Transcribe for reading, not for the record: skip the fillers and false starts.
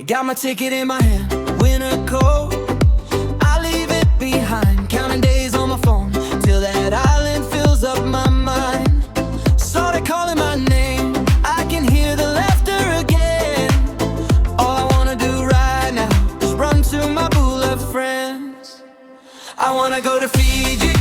Got my ticket in my hand, winter coat. I leave it behind, counting days on my phone till that island fills up my mind. Started calling my name, I can hear the laughter again. All I wanna do right now is run to my Bula friends. I wanna go to Fiji,